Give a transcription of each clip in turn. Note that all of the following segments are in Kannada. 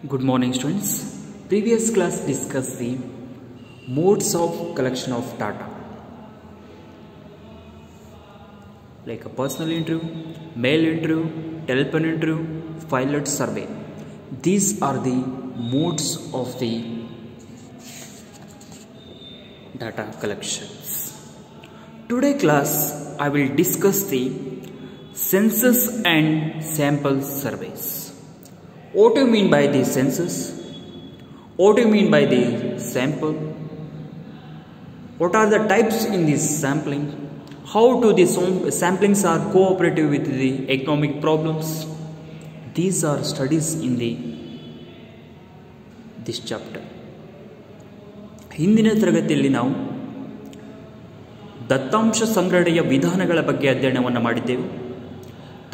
Good morning, students. Previous class discussed the modes of collection of data, like a personal interview, mail interview, telephone interview, pilot survey. These are the modes of the data collections. Today class, I will discuss the census and sample surveys. What do you mean by the census? What do you mean by the sample? What are the types in this sampling? How do the samplings are cooperative with the economic problems? These are studies in this chapter. ಹಿಂದಿನ ತರಗತಿಯಲ್ಲಿ ನಾವು ದತ್ತಾಂಶ ಸಂಗ್ರಹಣೆಯ ವಿಧಾನಗಳ ಬಗ್ಗೆ ಅಧ್ಯಯನವನ್ನು ಮಾಡಿದ್ದೆವು.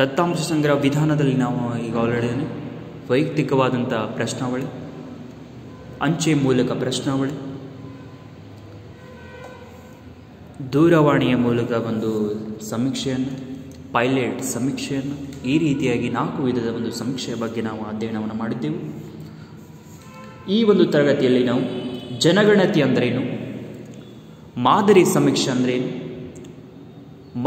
ದತ್ತಾಂಶ ಸಂಗ್ರಹ ವಿಧಾನದಲ್ಲಿ ನಾವು ಈಗ ಆಲ್ರೆಡಿ ವೈಯಕ್ತಿಕವಾದಂಥ ಪ್ರಶ್ನಾವಳಿ, ಅಂಚೆ ಮೂಲಕ ಪ್ರಶ್ನಾವಳಿ, ದೂರವಾಣಿಯ ಮೂಲಕ ಒಂದು ಸಮೀಕ್ಷೆಯನ್ನು, ಪೈಲಟ್ ಸಮೀಕ್ಷೆಯನ್ನು, ಈ ರೀತಿಯಾಗಿ 4 ವಿಧದ ಒಂದು ಸಮೀಕ್ಷೆಯ ಬಗ್ಗೆ ನಾವು ಅಧ್ಯಯನವನ್ನು ಮಾಡಿದ್ದೆವು. ಈ ಒಂದು ತರಗತಿಯಲ್ಲಿ ನಾವು ಜನಗಣತಿ ಅಂದ್ರೇನು, ಮಾದರಿ ಸಮೀಕ್ಷೆ ಅಂದ್ರೇನು,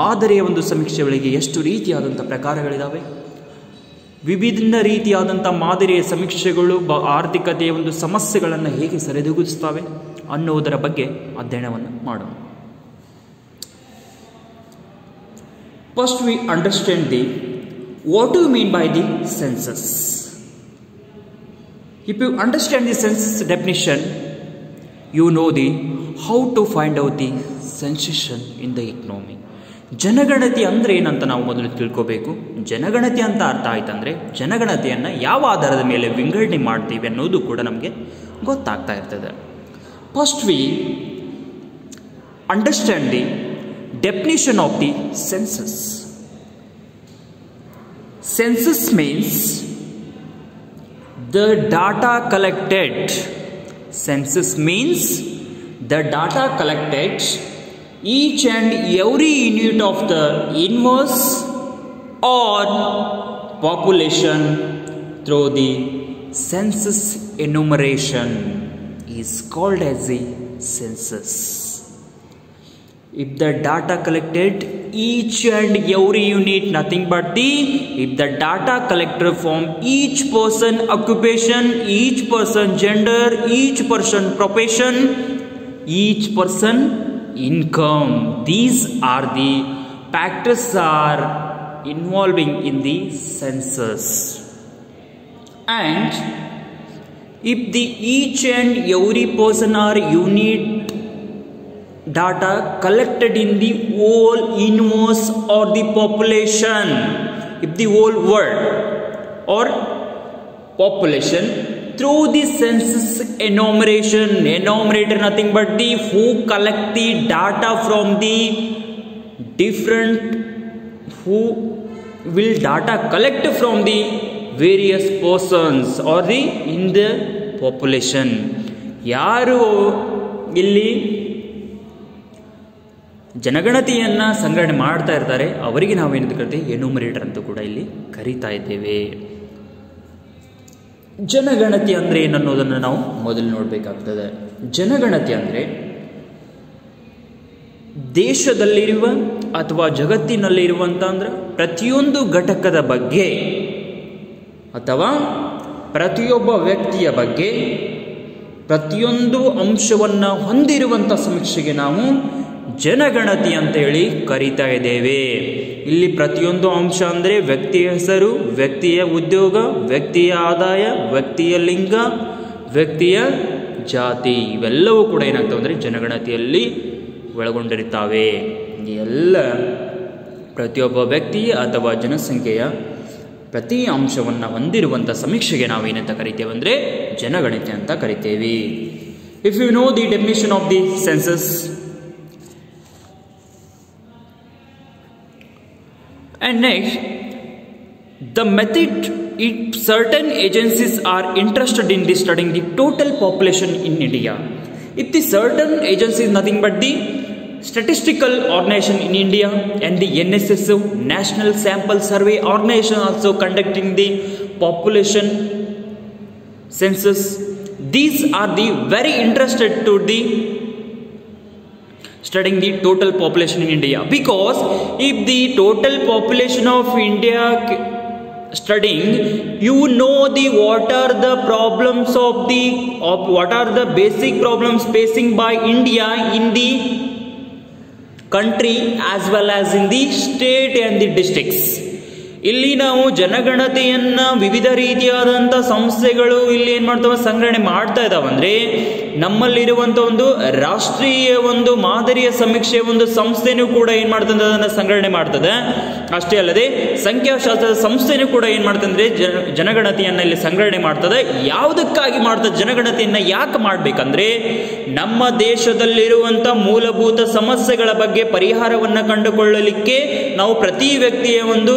ಮಾದರಿಯ ಒಂದು ಸಮೀಕ್ಷೆಗಳಿಗೆ ಎಷ್ಟು ರೀತಿಯಾದಂಥ ಪ್ರಕಾರಗಳಿದ್ದಾವೆ, ವಿಭಿನ್ನ ರೀತಿಯಾದಂಥ ಮಾದರಿಯ ಸಮೀಕ್ಷೆಗಳು ಆರ್ಥಿಕತೆಯ ಒಂದು ಸಮಸ್ಯೆಗಳನ್ನು ಹೇಗೆ ಸರಿದೂಗಿಸುತ್ತವೆ ಅನ್ನುವುದರ ಬಗ್ಗೆ ಅಧ್ಯಯನವನ್ನು ಮಾಡೋಣ. First we understand the what you mean by the census. If you understand the census definition, you know the how to find out the sensation in the economy. ಜನಗಣತಿ ಅಂದರೆ ಏನಂತ ನಾವು ಮೊದಲು ತಿಳ್ಕೋಬೇಕು. ಜನಗಣತಿ ಅಂತ ಅರ್ಥ ಆಯ್ತಂದರೆ ಜನಗಣತಿಯನ್ನು ಯಾವ ಆಧಾರದ ಮೇಲೆ ವಿಂಗಡಣೆ ಮಾಡ್ತೀವಿ ಅನ್ನೋದು ಕೂಡ ನಮಗೆ ಗೊತ್ತಾಗ್ತಾ ಇರ್ತದೆ. First we understand the definition of the census. Census means the data collected. Census means the data collected each and every unit of the inverse or population through the census enumeration is called as the census. If the data collected each and every unit, nothing but if the data collected from each person occupation, each person gender, each person profession, each person income, these are the factors are involving in the census. And if the each and every person are unit data collected in the whole inverse or the population, if the whole world or population through the census enumeration, enumerator nothing but the who collect the data from the different, who will data collect from the various persons or the in the population. ಯಾರು ಇಲ್ಲಿ ಜನಗಣತಿಯನ್ನು ಸಂಗ್ರಹಣೆ ಮಾಡ್ತಾ ಇರ್ತಾರೆ ಅವರಿಗೆ ನಾವೇನು ಕರಿತೀವಿ, ಎನ್ಯೂಮರೇಟರ್ ಅಂತ ಕೂಡ ಇಲ್ಲಿ ಕರೀತಾ ಇದ್ದೇವೆ. ಜನಗಣತಿ ಅಂದರೆ ಏನನ್ನೋದನ್ನು ನಾವು ಮೊದಲು ನೋಡಬೇಕಾಗ್ತದೆ. ಜನಗಣತಿ ಅಂದರೆ ದೇಶದಲ್ಲಿರುವ ಅಥವಾ ಜಗತ್ತಿನಲ್ಲಿರುವಂಥ ಅಂದ್ರೆ ಪ್ರತಿಯೊಂದು ಘಟಕದ ಬಗ್ಗೆ ಅಥವಾ ಪ್ರತಿಯೊಬ್ಬ ವ್ಯಕ್ತಿಯ ಬಗ್ಗೆ ಪ್ರತಿಯೊಂದು ಅಂಶವನ್ನು ಹೊಂದಿರುವಂಥ ಸಮೀಕ್ಷೆಗೆ ನಾವು ಜನಗಣತಿ ಅಂತ ಹೇಳಿ ಕರೀತಾ ಇದ್ದೇವೆ. ಇಲ್ಲಿ ಪ್ರತಿಯೊಂದು ಅಂಶ ಅಂದರೆ ವ್ಯಕ್ತಿಯ ಹೆಸರು, ವ್ಯಕ್ತಿಯ ಉದ್ಯೋಗ, ವ್ಯಕ್ತಿಯ ಆದಾಯ, ವ್ಯಕ್ತಿಯ ಲಿಂಗ, ವ್ಯಕ್ತಿಯ ಜಾತಿ, ಇವೆಲ್ಲವೂ ಕೂಡ ಏನಾಗ್ತವೆ ಅಂದರೆ ಜನಗಣತಿಯಲ್ಲಿ ಒಳಗೊಂಡಿರುತ್ತವೆ. ಎಲ್ಲ ಪ್ರತಿಯೊಬ್ಬ ವ್ಯಕ್ತಿ ಅಥವಾ ಜನಸಂಖ್ಯೆಯ ಪ್ರತಿ ಅಂಶವನ್ನು ಹೊಂದಿರುವಂಥ ಸಮೀಕ್ಷೆಗೆ ನಾವೇನಂತ ಕರಿತೇವೆ ಅಂದರೆ ಜನಗಣತಿ ಅಂತ ಕರಿತೇವೆ. If you know the definition of the census, and next the method, if certain agencies are interested in studying the total population in India, if the certain agency is nothing but the statistical organization in India and the NSSO, National Sample Survey Organization, also conducting the population census. These are the very interested to the studying the total population in India, because if the total population of India studying, you know the what are the problems of what are the basic problems facing by India in the country as well as in the state and the districts. ಇಲ್ಲಿ ನಾವು ಜನಗಣತಿಯನ್ನ ವಿವಿಧ ರೀತಿಯಾದಂಥ ಸಂಸ್ಥೆಗಳು ಇಲ್ಲಿ ಏನ್ ಮಾಡ್ತಾವ, ಸಂಗ್ರಹಣೆ ಮಾಡ್ತಾ ಇದಾವಂದ್ರೆ ನಮ್ಮಲ್ಲಿರುವಂತ ಒಂದು ರಾಷ್ಟ್ರೀಯ ಒಂದು ಮಾದರಿಯ ಸಮೀಕ್ಷೆ ಒಂದು ಸಂಸ್ಥೆನೂ ಕೂಡ ಏನ್ ಮಾಡ್ತದೆ, ಅದನ್ನ ಸಂಗ್ರಹಣೆ ಮಾಡ್ತದೆ. ಅಷ್ಟೇ ಅಲ್ಲದೆ ಸಂಖ್ಯಾಶಾಸ್ತ್ರದ ಸಂಸ್ಥೆನೂ ಕೂಡ ಏನ್ ಮಾಡ್ತಂದ್ರೆ ಜನಗಣತಿಯನ್ನ ಇಲ್ಲಿ ಸಂಗ್ರಹಣೆ ಮಾಡ್ತದೆ. ಯಾವುದಕ್ಕಾಗಿ ಮಾಡ್ತದೆ, ಜನಗಣತಿಯನ್ನ ಯಾಕೆ ಮಾಡ್ಬೇಕಂದ್ರೆ ನಮ್ಮ ದೇಶದಲ್ಲಿರುವಂತ ಮೂಲಭೂತ ಸಮಸ್ಯೆಗಳ ಬಗ್ಗೆ ಪರಿಹಾರವನ್ನ ಕಂಡುಕೊಳ್ಳಲಿಕ್ಕೆ ನಾವು ಪ್ರತಿ ವ್ಯಕ್ತಿಯ ಒಂದು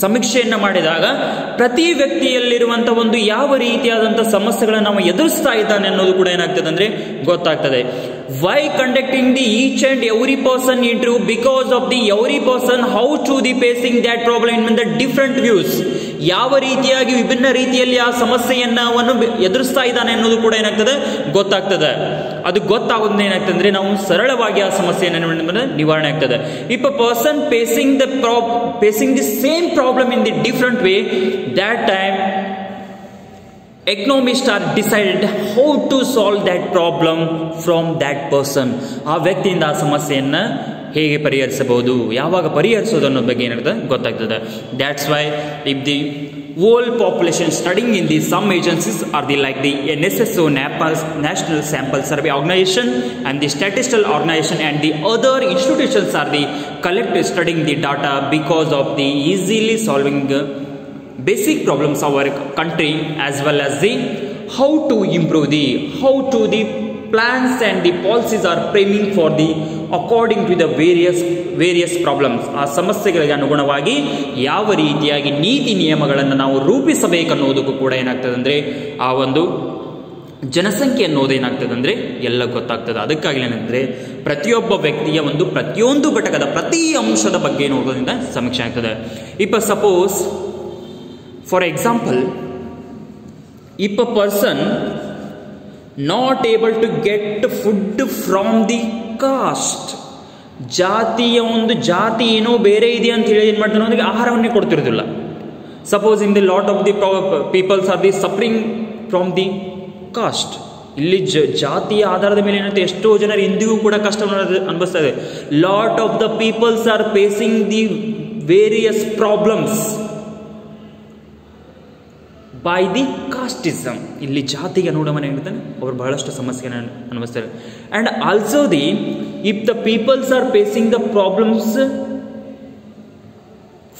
ಸಮೀಕ್ಷೆಯನ್ನ ಮಾಡಿದಾಗ ಪ್ರತಿ ವ್ಯಕ್ತಿಯಲ್ಲಿರುವಂತಹ ಒಂದು ಯಾವ ರೀತಿಯಾದಂತಹ ಸಮಸ್ಯೆಗಳನ್ನು ನಾವು ಎದುರಿಸ್ತಾ ಇದ್ದಾನೆ ಅನ್ನೋದು ಕೂಡ ಏನಾಗ್ತದೆ ಅಂದ್ರೆ ಗೊತ್ತಾಗ್ತದೆ. Why conducting the each and every person interview, because of the every person how to the facing that problem in the different views, ಯಾವ ರೀತಿಯಾಗಿ ವಿಭಿನ್ನ ರೀತಿಯಲ್ಲಿ ಆ ಸಮಸ್ಯೆಯನ್ನ ಅವನು ಎದುರಿಸ್ತಾ ಇದ್ದಾನೆ ಅನ್ನೋದು ಕೂಡ ಏನಾಗ್ತದೆ ಗೊತ್ತಾಗ್ತದೆ. ಅದು ಗೊತ್ತಾಗೋದ್ರಿಂದ ಏನಾಗ್ತದೆ ಅಂದ್ರೆ ನಾವು ಸರಳವಾಗಿ ಆ ಸಮಸ್ಯೆಯನ್ನು ನಿವಾರಣೆ ಆಗ್ತದೆ. If a person facing the same problem in the different way, that time economists are decided how to solve that problem from that person. ಆ ವ್ಯಕ್ತಿಯಿಂದ ಆ ಸಮಸ್ಯೆಯನ್ನ ಹೇಗೆ ಪರಿಹರಿಸಬಹುದು, ಯಾವಾಗ ಪರಿಹರಿಸೋದು ಅನ್ನೋ ಬಗ್ಗೆ ಏನಾಗ್ತದೆ ಗೊತ್ತಾಗ್ತದೆ. That's why if the whole population studying in the some agencies are the like the NSSO, National Sample Survey Organization, and the Statistical Organization and the other institutions are the collective studying the data because of the easily solving basic problems of our country, as well as the how to improve the plans and the policies are framing for the according to the various problems. ಆ ಸಮಸ್ಯೆಗಳಿಗೆ ಅನುಗುಣವಾಗಿ ಯಾವ ರೀತಿಯಾಗಿ ನೀತಿ ನಿಯಮಗಳನ್ನು ನಾವು ರೂಪಿಸಬೇಕನ್ನೋದಕ್ಕೂ ಕೂಡ ಏನಾಗ್ತದೆ ಅಂದ್ರೆ ಆ ಒಂದು ಜನಸಂಖ್ಯೆ ಅನ್ನೋದು ಏನಾಗ್ತದೆ ಅಂದ್ರೆ ಎಲ್ಲ ಗೊತ್ತಾಗ್ತದೆ. ಅದಕ್ಕಾಗಿ ಏನಂದ್ರೆ ಪ್ರತಿಯೊಬ್ಬ ವ್ಯಕ್ತಿಯ ಒಂದು ಪ್ರತಿಯೊಂದು ಘಟಕದ ಪ್ರತಿ ಅಂಶದ ಬಗ್ಗೆ ನೋಡೋದ್ರಿಂದ ಸಮೀಕ್ಷೆ ಆಗ್ತದೆ. If suppose for example, if a person not able to get food from the caste, ಜಾತಿಯ ಒಂದು ಜಾತಿ ಏನೋ ಬೇರೆ ಇದೆ ಅಂತ ಹೇಳಿ ಏನ್ ಮಾಡ್ತಾನೆ ಅವನಿಗೆ ಆಹಾರವನ್ನೇ ಕೊಡ್ತಿರೋದಿಲ್ಲ. Suppose in the lot of the peoples are the suffering from the caste, ಇಲ್ಲಿ ಜಾತಿಯ ಆಧಾರದ ಮೇಲೆ ಏನಂತ ಎಷ್ಟೋ ಜನರು ಇಂದಿಗೂ ಕೂಡ ಕಷ್ಟವನ್ನು ಅನುಭವಿಸ್ತಾ ಇದೆ. Lot of the peoples are facing the various problems by the casteism. ಇಲ್ಲಿ ಜಾತಿಗೆ ಅನುಗುಣವಾಗಿ ಏನಿರ್ತಾನೆ ಅವರು ಬಹಳಷ್ಟು ಸಮಸ್ಯೆಗಳನ್ನು ಅನುಭವಿಸ್ತಾರೆ. And also the if the peoples are facing the problems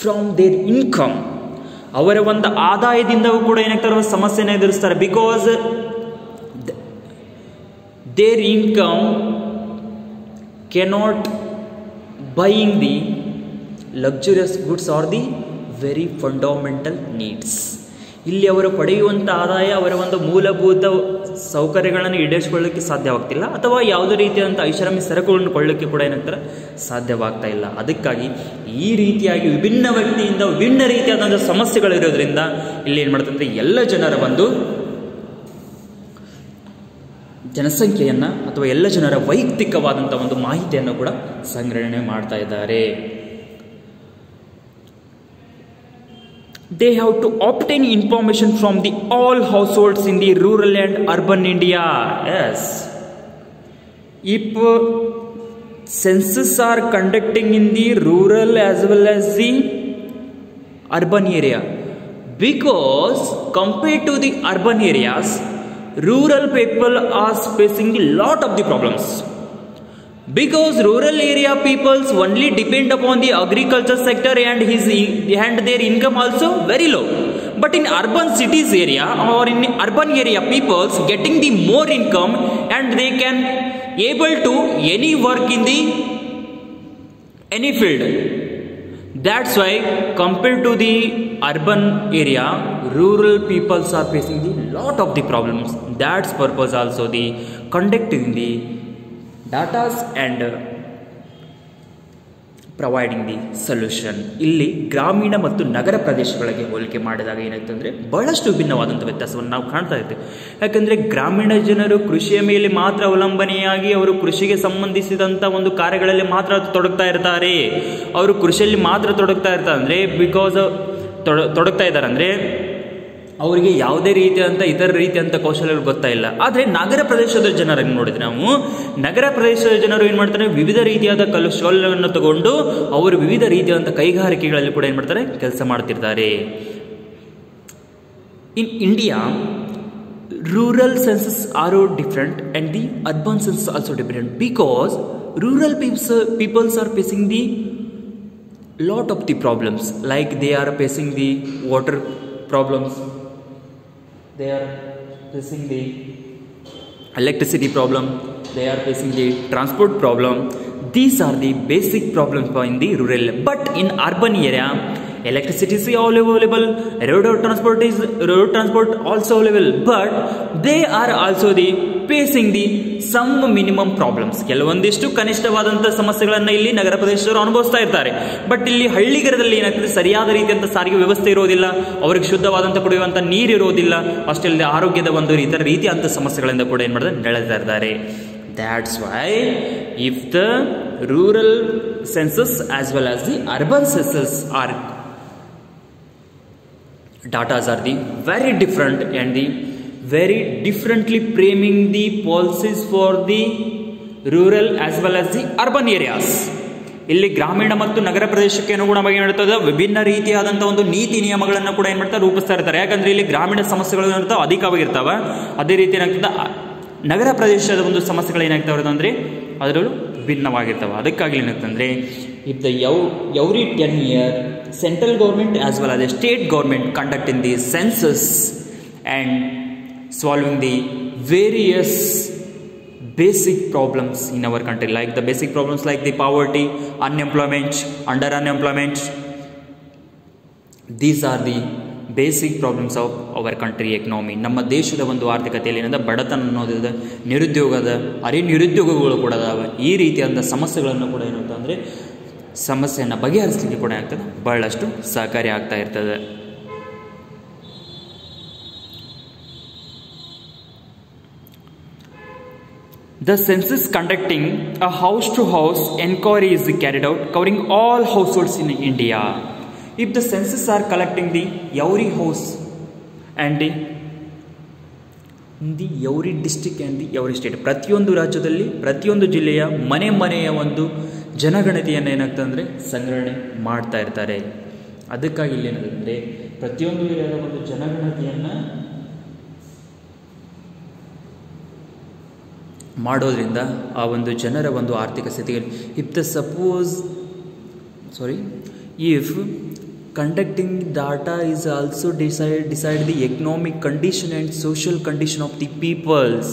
from their income, ಅವರ ಒಂದು ಆದಾಯದಿಂದವೂ ಕೂಡ ಏನಾಗ್ತಾರೆ ಸಮಸ್ಯೆನ ಎದುರಿಸ್ತಾರೆ. Because their income cannot buying the luxurious goods or the very fundamental needs. ಇಲ್ಲಿ ಅವರು ಪಡೆಯುವಂಥ ಆದಾಯ ಅವರ ಒಂದು ಮೂಲಭೂತ ಸೌಕರ್ಯಗಳನ್ನು ಈಡೇರಿಸಿಕೊಳ್ಳಲಿಕ್ಕೆ ಸಾಧ್ಯವಾಗ್ತಿಲ್ಲ, ಅಥವಾ ಯಾವುದೇ ರೀತಿಯಾದಂಥ ಐಷಾರಾಮಿ ಸರಕುಗಳನ್ನು ಕೊಳ್ಳಲಿಕ್ಕೆ ಕೂಡ ಏನಾಗ್ತಾರೆ ಸಾಧ್ಯವಾಗ್ತಾ ಇಲ್ಲ. ಅದಕ್ಕಾಗಿ ಈ ರೀತಿಯಾಗಿ ವಿಭಿನ್ನ ವ್ಯಕ್ತಿಯಿಂದ ವಿಭಿನ್ನ ರೀತಿಯಾದಂಥ ಸಮಸ್ಯೆಗಳಿರೋದ್ರಿಂದ ಇಲ್ಲಿ ಏನು ಮಾಡ್ತಂದ್ರೆ ಎಲ್ಲ ಜನರ ಒಂದು ಜನಸಂಖ್ಯೆಯನ್ನು ಅಥವಾ ಎಲ್ಲ ಜನರ ವೈಯಕ್ತಿಕವಾದಂಥ ಒಂದು ಮಾಹಿತಿಯನ್ನು ಕೂಡ ಸಂಗ್ರಹಣೆ ಮಾಡ್ತಾ ಇದ್ದಾರೆ. They have to obtain information from the all households in the rural and urban India. Yes, if census are conducting in the rural as well as the urban area, because compared to the urban areas, rural people are facing a lot of the problems. Because rural area peoples only depend upon the agriculture sector and their income also very low. But in urban cities area or in urban area peoples getting the more income and they can able to any work in the any field. That's why compared to the urban area, rural peoples are facing the lot of the problems. That's purpose also the conducting the datas and providing the solution. ಇಲ್ಲಿ ಗ್ರಾಮೀಣ ಮತ್ತು ನಗರ ಪ್ರದೇಶಗಳಿಗೆ ಹೋಲಿಕೆ ಮಾಡಿದಾಗ ಏನಾಗ್ತದೆ ಅಂದರೆ ಬಹಳಷ್ಟು ವಿಭಿನ್ನವಾದಂಥ ವ್ಯತ್ಯಾಸವನ್ನು ನಾವು ಕಾಣ್ತಾ ಇರ್ತೇವೆ. ಯಾಕಂದರೆ ಗ್ರಾಮೀಣ ಜನರು ಕೃಷಿಯ ಮೇಲೆ ಮಾತ್ರ ಅವಲಂಬನೆಯಾಗಿ ಅವರು ಕೃಷಿಗೆ ಸಂಬಂಧಿಸಿದಂಥ ಒಂದು ಕಾರ್ಯಗಳಲ್ಲಿ ಮಾತ್ರ ತೊಡಗ್ತಾ ಇರ್ತಾರೆ. ಅವರು ಕೃಷಿಯಲ್ಲಿ ಮಾತ್ರ ತೊಡಗ್ತಾ ಇರ್ತಾರೆ ಅಂದರೆ ತೊಡಗ್ತಾ ಇದ್ದಾರೆ ಅಂದರೆ ಅವರಿಗೆ ಯಾವುದೇ ರೀತಿಯಾದಂಥ ಇತರ ರೀತಿಯಂಥ ಕೌಶಲ್ಯಗಳು ಗೊತ್ತಾ ಇಲ್ಲ. ಆದರೆ ನಗರ ಪ್ರದೇಶದ ಜನರನ್ನು ನೋಡಿದ್ರೆ ನಾವು ನಗರ ಪ್ರದೇಶದ ಜನರು ಏನು ಮಾಡ್ತಾರೆ, ವಿವಿಧ ರೀತಿಯಾದ ಕೌಶಲ್ಯವನ್ನು ತಗೊಂಡು ಅವರು ವಿವಿಧ ರೀತಿಯಾದಂಥ ಕೈಗಾರಿಕೆಗಳಲ್ಲಿ ಕೂಡ ಏನು ಮಾಡ್ತಾರೆ, ಕೆಲಸ ಮಾಡ್ತಿರ್ತಾರೆ. In India rural census are different and the urban census also different because rural peoples are facing the lot of the problems, like they are facing the water problems, they are facing the electricity problem, they are facing the transport problem. These are the basic problems in the rural. But in urban area, electricity is all available, road transport also available, but they are also the facing the some minimum problems. ಕೆಲವೊಂದಿಷ್ಟು ಕನಿಷ್ಠವಾದಂಥ ಸಮಸ್ಯೆಗಳನ್ನು ಇಲ್ಲಿ ನಗರ ಪ್ರದೇಶದವರು ಅನುಭವಿಸ್ತಾ ಇರ್ತಾರೆ. ಬಟ್ ಇಲ್ಲಿ ಹಳ್ಳಿಗರದಲ್ಲಿ ಏನಾಗ್ತದೆ, ಸರಿಯಾದ ರೀತಿಯಂಥ ಸಾರಿಗೆ ವ್ಯವಸ್ಥೆ ಇರೋದಿಲ್ಲ, ಅವರಿಗೆ ಶುದ್ಧವಾದಂಥ ಕುಡಿಯುವಂಥ ನೀರು ಇರೋದಿಲ್ಲ, ಅಷ್ಟೇ ಅಲ್ಲದೆ ಆರೋಗ್ಯದ ಒಂದು ಇತರ ರೀತಿಯಂಥ ಸಮಸ್ಯೆಗಳಿಂದ ಕೂಡ ಏನು ಮಾಡಿದ್ರೆ ನಡೆಸ್ತಾ ಇರ್ತಾರೆ. That's why if the rural census as well as the urban census are datas are the very different and the very differently framing the policies for the rural as well as the urban areas. ಇಲ್ಲಿ ಗ್ರಾಮೀಣ ಮತ್ತು ನಗರ ಪ್ರದೇಶಕ್ಕೆ ಅನುಗುಣವಾಗಿ ಏನಿರ್ತದೆ ವಿಭಿನ್ನ ರೀತಿಯಾದಂಥ ಒಂದು ನೀತಿ ನಿಯಮಗಳನ್ನು ಕೂಡ ಏನು ಮಾಡ್ತಾರೆ, ರೂಪಿಸ್ತಾ ಇರ್ತಾರೆ. ಯಾಕಂದ್ರೆ ಇಲ್ಲಿ ಗ್ರಾಮೀಣ ಸಮಸ್ಯೆಗಳು ಏನಿರ್ತಾವೆ ಅಧಿಕವಾಗಿರ್ತಾವೆ, ಅದೇ ರೀತಿ ಏನಾಗ್ತದೆ ನಗರ ಪ್ರದೇಶದ ಒಂದು ಸಮಸ್ಯೆಗಳು ಏನಾಗ್ತಾವೆ ಅಂದರೆ ಅದರಲ್ಲೂ ಭಿನ್ನವಾಗಿರ್ತವೆ. ಅದಕ್ಕಾಗಿ ಏನಾಗ್ತಂದ್ರೆ if the every 10 year central government as well as the state government conducting the census and solving the various basic problems in our country, like the basic problems like the poverty, unemployment, underemployment. These are the basic problems of our country economy. ನಮ್ಮ ದೇಶದ ಒಂದು ಆರ್ಥಿಕತೆಯಲ್ಲಿ ಏನಂದ್ರೆ ಬಡತನ ಅನ್ನೋದಿದೆ, ನಿರುದ್ಯೋಗದ ನಿರುದ್ಯೋಗಗಳು ಕೂಡ ಅದಾವೆ. ಈ ರೀತಿಯಾದ ಸಮಸ್ಯೆಗಳನ್ನು ಕೂಡ ಏನಂತ ಅಂದರೆ ಸಮಸ್ಯೆಯನ್ನು ಬಗೆಹರಿಸಲಿಕ್ಕೆ ಕೂಡ ಆಗ್ತದೆ ಬಹಳಷ್ಟು ಸಹಕಾರಿ ಆಗ್ತಾ ಇರ್ತದೆ. The census conducting a house-to-house inquiry is carried out covering all households in India. If the census are collecting the every house and in the every district and the every state, ಪ್ರತಿಯೊಂದು ರಾಜ್ಯದಲ್ಲಿ ಪ್ರತಿಯೊಂದು ಜಿಲ್ಲೆಯ ಮನೆಯ ಒಂದು ಜನಗಣತಿಯನ್ನು ಏನಾಗ್ತದೆ ಅಂದರೆ ಸಂಗ್ರಹಣೆ ಮಾಡ್ತಾ ಇರ್ತಾರೆ. ಅದಕ್ಕಾಗಿ ಇಲ್ಲಿ ಏನಾಗುತ್ತೆ, ಪ್ರತಿಯೊಂದು ಜಿಲ್ಲೆಯ ಒಂದು ಜನಗಣತಿಯನ್ನು ಮಾಡೋದ್ರಿಂದ ಆ ಒಂದು ಜನರ ಒಂದು ಆರ್ಥಿಕ ಸ್ಥಿತಿಗೆ if conducting data is also decide the economic condition and social condition of the peoples.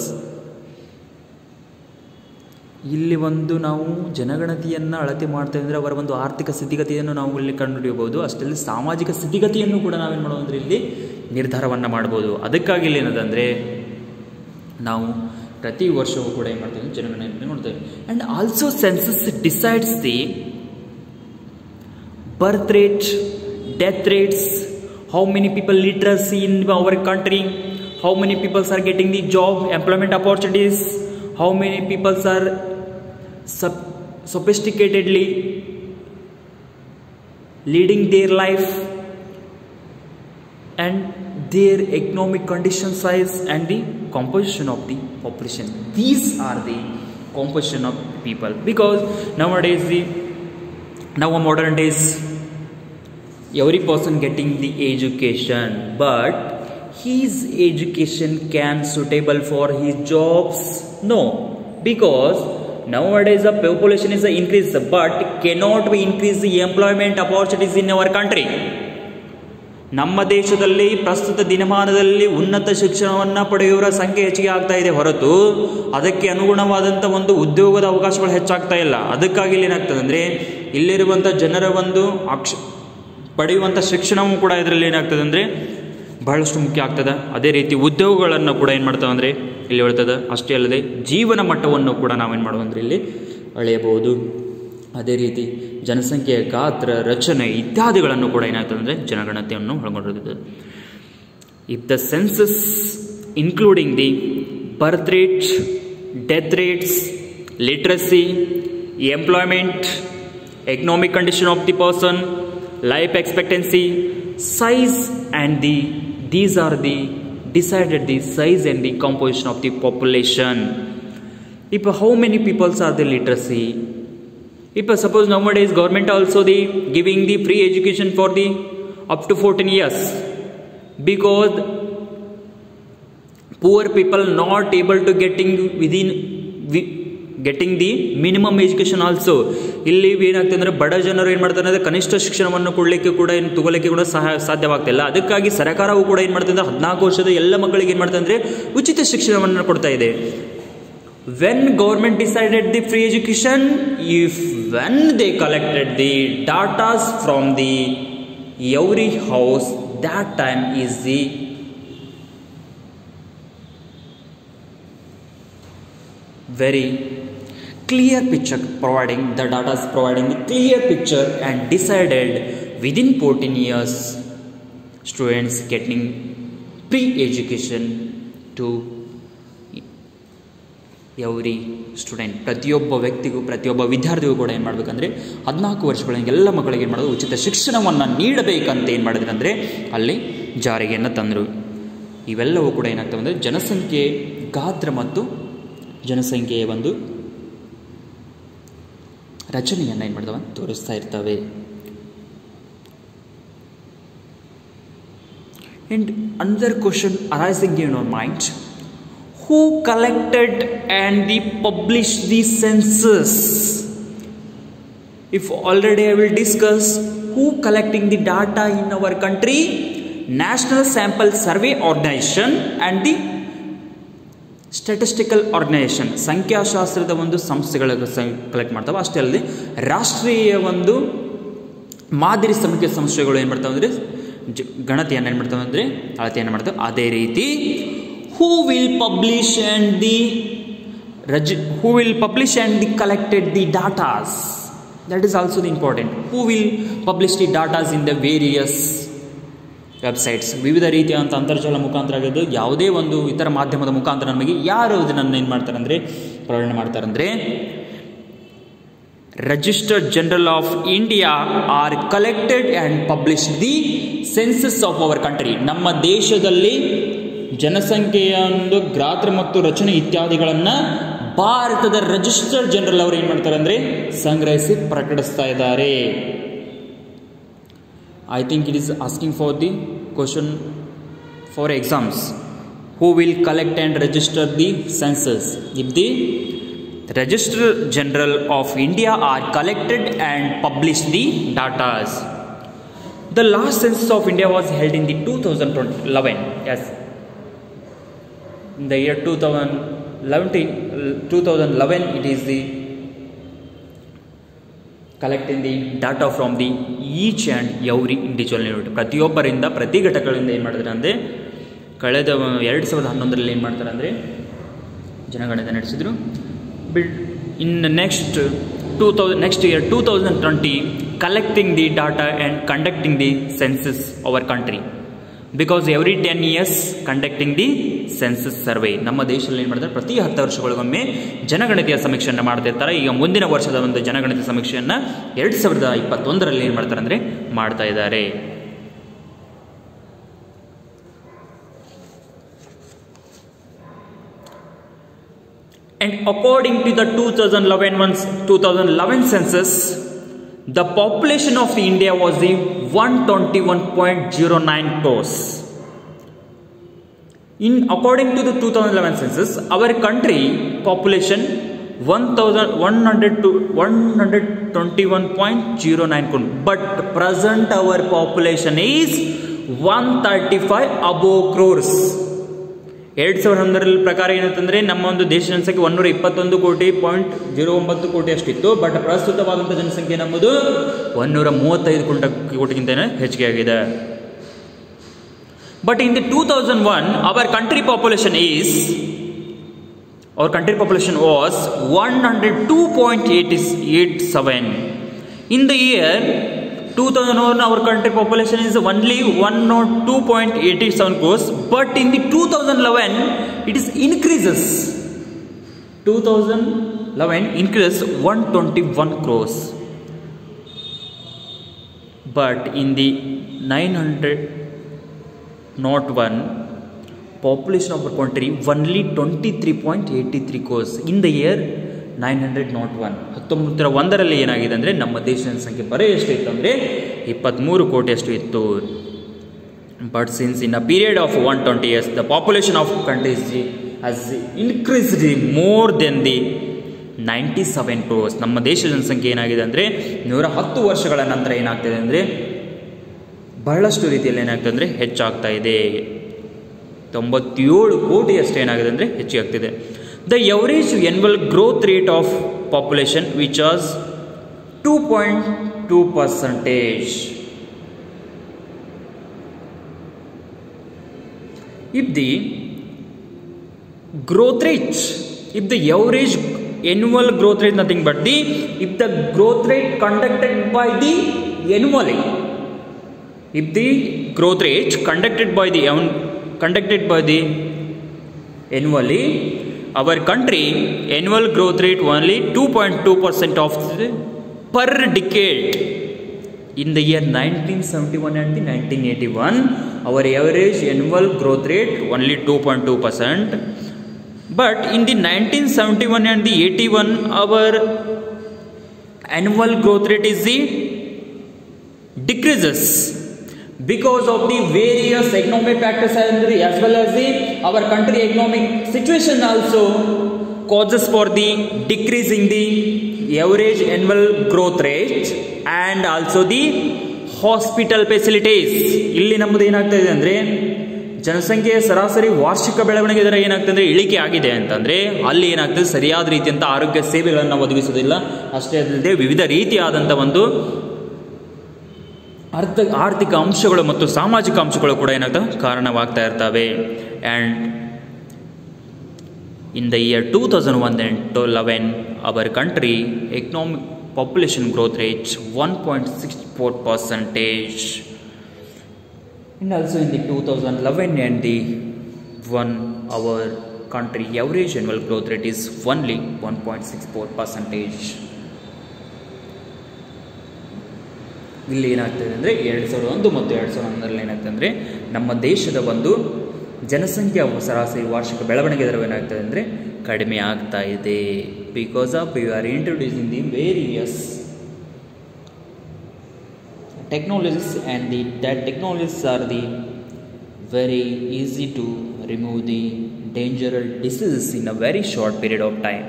ಇಲ್ಲಿ ಒಂದು ನಾವು ಜನಗಣತಿಯನ್ನು ಅಳತೆ ಮಾಡ್ತಾ ಇದ್ರೆ ಅವರ ಒಂದು ಆರ್ಥಿಕ ಸ್ಥಿತಿಗತಿಯನ್ನು ನಾವು ಇಲ್ಲಿ ಕಂಡುಹಿಡಿಯಬಹುದು. ಅಷ್ಟರಲ್ಲಿ ಸಾಮಾಜಿಕ ಸ್ಥಿತಿಗತಿಯನ್ನು ಕೂಡ ನಾವೇನು ಮಾಡೋದು ಅಂದರೆ ಇಲ್ಲಿ ನಿರ್ಧಾರವನ್ನು ಮಾಡ್ಬೋದು. ಅದಕ್ಕಾಗಿ ಇಲ್ಲಿ ಏನದಂದರೆ ನಾವು ಪ್ರತಿ ವರ್ಷವೂ ಕೂಡ ಏನು ಮಾಡ್ತೀವಿ, ಜನಗಣನೆಯನ್ನು ನೋಡ್ತೇವೆ. And also census decides the birth rate, death rates, how many people literacy in our country, how many people are getting the job, employment opportunities, how many people are sophisticatedly leading their life, and their economic condition size and the composition of the population. These are the composition of people, because nowadays now modern days every person getting the education, but his education can suitable for his jobs? No, because nowadays the population is increased but cannot be increase the employment opportunities in our country. ನಮ್ಮ ದೇಶದಲ್ಲಿ ಪ್ರಸ್ತುತ ದಿನಮಾನದಲ್ಲಿ ಉನ್ನತ ಶಿಕ್ಷಣವನ್ನು ಪಡೆಯುವವರ ಸಂಖ್ಯೆ ಹೆಚ್ಚಿಗೆ ಆಗ್ತಾ ಇದೆ ಹೊರತು ಅದಕ್ಕೆ ಅನುಗುಣವಾದಂಥ ಒಂದು ಉದ್ಯೋಗದ ಅವಕಾಶಗಳು ಹೆಚ್ಚಾಗ್ತಾ ಇಲ್ಲ. ಅದಕ್ಕಾಗಿ ಇಲ್ಲಿ ಏನಾಗ್ತದೆ ಅಂದರೆ ಇಲ್ಲಿರುವಂಥ ಜನರ ಒಂದು ಪಡೆಯುವಂಥ ಶಿಕ್ಷಣವೂ ಕೂಡ ಇದರಲ್ಲಿ ಏನಾಗ್ತದೆ ಅಂದರೆ ಬಹಳಷ್ಟು ಮುಖ್ಯ ಆಗ್ತದೆ. ಅದೇ ರೀತಿ ಉದ್ಯೋಗಗಳನ್ನು ಕೂಡ ಏನು ಮಾಡ್ತಾವೆ ಅಂದರೆ ಇಲ್ಲಿ ಹೇಳ್ತದೆ. ಅಷ್ಟೇ ಅಲ್ಲದೆ ಜೀವನ ಮಟ್ಟವನ್ನು ಕೂಡ ನಾವೇನು ಮಾಡುವಂದ್ರೆ ಇಲ್ಲಿ ಅಳೆಯಬಹುದು. ಅದೇ ರೀತಿ ಜನಸಂಖ್ಯೆಯ ಗಾತ್ರ, ರಚನೆ ಇತ್ಯಾದಿಗಳನ್ನು ಕೂಡ ಏನಾಗ್ತದೆ ಅಂದರೆ ಜನಗಣತಿಯನ್ನು ಒಳಗೊಂಡಿರುತ್ತದೆ. If the census including the birth rate, death rates, literacy, employment, economic condition of the person, life expectancy, size, and these are the decided the size and the composition of the population. If how many people are the literacy, if suppose nowadays government also the giving the free education for the up to 14 years, because poor people not able to getting the minimum education also. ಇಲ್ಲಿ ಏನಾಗ್ತದೆ ಅಂದರೆ ಬಡ ಜನರು ಏನು ಮಾಡ್ತಾರೆ ಅಂದರೆ ಕನಿಷ್ಠ ಶಿಕ್ಷಣವನ್ನು ಕೊಡಲಿಕ್ಕೆ ಕೂಡ ಏನು ತಗೊಳ್ಳೋಕ್ಕೆ ಕೂಡ ಸಾಧ್ಯವಾಗ್ತಿಲ್ಲ. ಅದಕ್ಕಾಗಿ ಸರ್ಕಾರವು ಕೂಡ ಏನು ಮಾಡ್ತದೆ ಅಂದರೆ 14 ವರ್ಷದ ಎಲ್ಲ ಮಕ್ಕಳಿಗೆ ಏನು ಮಾಡ್ತದೆ ಅಂದರೆ ಉಚಿತ ಶಿಕ್ಷಣವನ್ನು ಕೊಡ್ತಾ ಇದೆ. When government decided the free education, when they collected the ಡಾಟಾಸ್ from the every house, that time is the very clear picture, providing the data is providing the clear picture and decided within 14 years students getting pre-education to every student. ಪ್ರತಿಯೊಬ್ಬ ವ್ಯಕ್ತಿಗೂ ಪ್ರತಿಯೊಬ್ಬ ವಿದ್ಯಾರ್ಥಿಗೂ ಕೂಡ ಏನು ಮಾಡಬೇಕಂದ್ರೆ 14 ವರ್ಷಗಳಿಗೆ ಎಲ್ಲ ಮಕ್ಕಳಿಗೆ ಏನು ಮಾಡೋದು ಉಚಿತ ಶಿಕ್ಷಣವನ್ನು ನೀಡಬೇಕಂತ ಏನು ಮಾಡಿದ್ರು ಅಂದರೆ ಅಲ್ಲಿ ಜಾರಿಗೆಯನ್ನು ತಂದರು. ಇವೆಲ್ಲವೂ ಕೂಡ ಏನಾಗ್ತವೆ ಅಂದರೆ ಜನಸಂಖ್ಯೆ ಗಾತ್ರ ಮತ್ತು ಜನಸಂಖ್ಯೆಯ ಒಂದು ರಚನೆಯನ್ನು ಏನು ಮಾಡಿದವ ತೋರಿಸ್ತಾ ಇರ್ತವೆ. And another question arising in your mind, who collected and published the census? If already I will discuss who collecting the data in our country, National Sample Survey Organization and the statistical organisation, ಸಂಖ್ಯಾಶಾಸ್ತ್ರದ ಒಂದು ಸಂಸ್ಥೆಗಳಿಗೆ ಕಲೆಕ್ಟ್ ಮಾಡ್ತಾವೆ. ಅಷ್ಟೇ ಅಲ್ಲದೆ ರಾಷ್ಟ್ರೀಯ ಒಂದು ಮಾದರಿ ಸಂಖ್ಯೆ ಸಂಸ್ಥೆಗಳು ಏನು ಮಾಡ್ತಾವೆ ಅಂದರೆ ಗಣತಿಯನ್ನು ಏನು ಮಾಡ್ತಾವೆ ಅಂದರೆ ಅಳತೆಯನ್ನು ಮಾಡ್ತಾವೆ. ಅದೇ ರೀತಿ who will publish and the collected the ಡಾಟಾಸ್, that is also the important. Who will publish the ಡಾಟಾಸ್ in the various websites, ವಿವಿಧ ರೀತಿಯಾದಂಥ ಅಂತರ್ಜಾಲ ಮುಖಾಂತರ ಆಗಿದ್ದು ಯಾವುದೇ ಒಂದು ಇತರ ಮಾಧ್ಯಮದ ಮುಖಾಂತರ ನಮಗೆ ಯಾರು ಇದನ್ನು ಏನು ಮಾಡ್ತಾರೆ ಅಂದರೆ ಪ್ರಕಟಣೆ ಮಾಡ್ತಾರೆ ಅಂದರೆ registered general of India are collected and publish the census of our country. ನಮ್ಮ ದೇಶದಲ್ಲಿ ಜನಸಂಖ್ಯೆಯ ಒಂದು ಗಾತ್ರ ಮತ್ತು ರಚನೆ ಇತ್ಯಾದಿಗಳನ್ನು ಭಾರತದ ರಿಜಿಸ್ಟರ್ಡ್ ಜನರಲ್ ಅವರು ಏನು ಮಾಡ್ತಾರೆ ಅಂದರೆ ಸಂಗ್ರಹಿಸಿ ಪ್ರಕಟಿಸ್ತಾ ಇದ್ದಾರೆ. I think it is asking for the question for exams. Who will collect and register the census? If the Registrar General of India are collected and publish the data. The last census of India was held in the 2011. Yes, in the year 2011 it is the collecting the data from the each and every individual unit. ಪ್ರತಿಯೊಬ್ಬರಿಂದ ಪ್ರತಿ ಘಟಕಗಳಿಂದ ಏನು ಮಾಡ್ತಾರೆ ಅಂದರೆ ಕಳೆದ 2011ರಲ್ಲಿ ಏನು ಮಾಡ್ತಾರೆ ಅಂದರೆ ಜನಗಣತಿ ನಡೆಸಿದರು. ಇನ್ next year 2020 collecting the data and conducting the census our country, because every 10 years conducting the census survey. ನಮ್ಮ ದೇಶದಲ್ಲಿ ಏನು ಮಾಡ್ತಾರೆ ಪ್ರತಿ 10 ವರ್ಷಗಳಿಗೊಮ್ಮೆ ಜನಗಣತಿಯ ಸಮೀಕ್ಷೆಯನ್ನು ಮಾಡ್ತಾ ಇರ್ತಾರೆ. ಈಗ ಮುಂದಿನ ವರ್ಷದ ಒಂದು ಜನಗಣತಿ ಸಮೀಕ್ಷೆಯನ್ನು 2021ರಲ್ಲಿ ಏನು ಮಾಡ್ತಾರೆ ಅಂದರೆ ಮಾಡ್ತಾ ಇದ್ದಾರೆ. And according to the 2011 census, the population of India was the 121.09 crores. According to the 2011 census, our country population 121.09 crores. But present our population is 135 above crores. 2011 ಪ್ರಕಾರ ಏನಂತಂದರೆ ನಮ್ಮ ಒಂದು ದೇಶ ಜನಸಂಖ್ಯೆ 121.09 ಕೋಟಿ ಅಷ್ಟಿತ್ತು. ಬಟ್ ಪ್ರಸ್ತುತವಾದಂಥ ಜನಸಂಖ್ಯೆ ನಮ್ಮದು 135 ಕೋಟಿಗಿಂತ ಹೆಚ್ಚಿಗೆ ಆಗಿದೆ. But in the 2001, our country population was 102.87. In the year 2001, our country population is only 102.87 crores, but in the 2011 it is increases. 2011 increases 121 crores, but in the 901 population of our country only 23.83 crores. In the year 901 1901 ಏನಾಗಿದೆ ಅಂದರೆ ನಮ್ಮ ದೇಶದ ಸಂಖ್ಯೆ ಬರೀ ಎಷ್ಟು ಇತ್ತು ಅಂದರೆ 23 ಕೋಟಿ ಅಷ್ಟು ಇತ್ತು. But since in a period of 120 years the population of countries has increased more than the 97 crores. ನಮ್ಮ ದೇಶದ ಜನಸಂಖ್ಯೆ ಏನಾಗಿದೆ ಅಂದರೆ 110 ವರ್ಷಗಳ ನಂತರ ಏನಾಗ್ತದೆ ಅಂದರೆ ಬಹಳಷ್ಟು ರೀತಿಯಲ್ಲಿ ಏನಾಗ್ತದೆ ಅಂದರೆ ಹೆಚ್ಚಾಗ್ತಾ ಇದೆ. 97 ಕೋಟಿ ಅಷ್ಟು ಏನಾಗಿದೆ ಅಂದರೆ ಹೆಚ್ಚಿಗೆ ಆಗ್ತಿದೆ. The average annual growth rate of population which was 2.2%. If the growth rate, if the average annual growth rate nothing but the, if the growth rate conducted by the annually, if the growth rate conducted by the annually, our country annual growth rate only 2.2% of per decade. In the year 1971 and the 1981, our average annual growth rate only 2.2%. But in the 1971 and the 81, our annual growth rate is the decreases because of the various economic factors as well as the our country economic situation also causes for the decrease in the average annual growth rate and also the hospital facilities. ಇಲ್ಲಿ ನಮ್ಮದು ಏನಾಗ್ತಾ ಇದೆ ಅಂದರೆ ಜನಸಂಖ್ಯೆಯ ಸರಾಸರಿ ವಾರ್ಷಿಕ ಬೆಳವಣಿಗೆ ದರ ಏನಾಗ್ತದೆ ಅಂದರೆ ಇಳಿಕೆ ಆಗಿದೆ ಅಂತಂದರೆ ಅಲ್ಲಿ ಏನಾಗ್ತದೆ ಸರಿಯಾದ ರೀತಿಯಂಥ ಆರೋಗ್ಯ ಸೇವೆಗಳನ್ನು ಒದಗಿಸೋದಿಲ್ಲ. ಅಷ್ಟೇ ಅಲ್ಲದೆ ವಿವಿಧ ರೀತಿಯಾದಂಥ ಒಂದು ಆರ್ಥಿಕ ಅಂಶಗಳು ಮತ್ತು ಸಾಮಾಜಿಕ ಅಂಶಗಳು ಕೂಡ ಏನಾಗ್ತವೆ ಕಾರಣವಾಗ್ತಾ ಇರ್ತವೆ. And in the year 2001 and 2011 our country economic population growth rate 1.64%, and also in the 2011 and the one our country average annual growth rate is only 1.64%. ಇಲ್ಲಿ ಏನಾಗ್ತದೆ ಅಂದರೆ 2001 ಮತ್ತು 2011 ಏನಾಗ್ತದೆ ಅಂದರೆ ನಮ್ಮ ದೇಶದ ಒಂದು ಜನಸಂಖ್ಯೆಯ ಸರಾಸರಿ ವಾರ್ಷಿಕ ಬೆಳವಣಿಗೆ ದರ ಏನಾಗ್ತದೆ ಅಂದರೆ ಕಡಿಮೆ ಆಗ್ತಾ ಇದೆ. Because of you are introducing the various technologies, and that technologies are the very easy to remove the dangerous diseases in a very short period of time.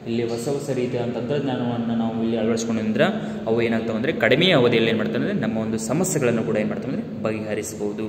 ಇಲ್ಲಿ ಹೊಸ ಹೊಸ ರೀತಿಯ ತಂತ್ರಜ್ಞಾನವನ್ನು ನಾವು ಇಲ್ಲಿ ಅಳವಡಿಸ್ಕೊಂಡಿದ್ರೆ ಅವು ಏನಾಗ್ತವೆ ಅಂದರೆ ಕಡಿಮೆ ಅವಧಿಯಲ್ಲಿ ಏನು ಮಾಡ್ತವೆ ಅಂದರೆ ನಮ್ಮ ಒಂದು ಸಮಸ್ಯೆಗಳನ್ನು ಕೂಡ ಏನು ಮಾಡ್ತವೆ ಅಂದರೆ ಬಗೆಹರಿಸಬಹುದು.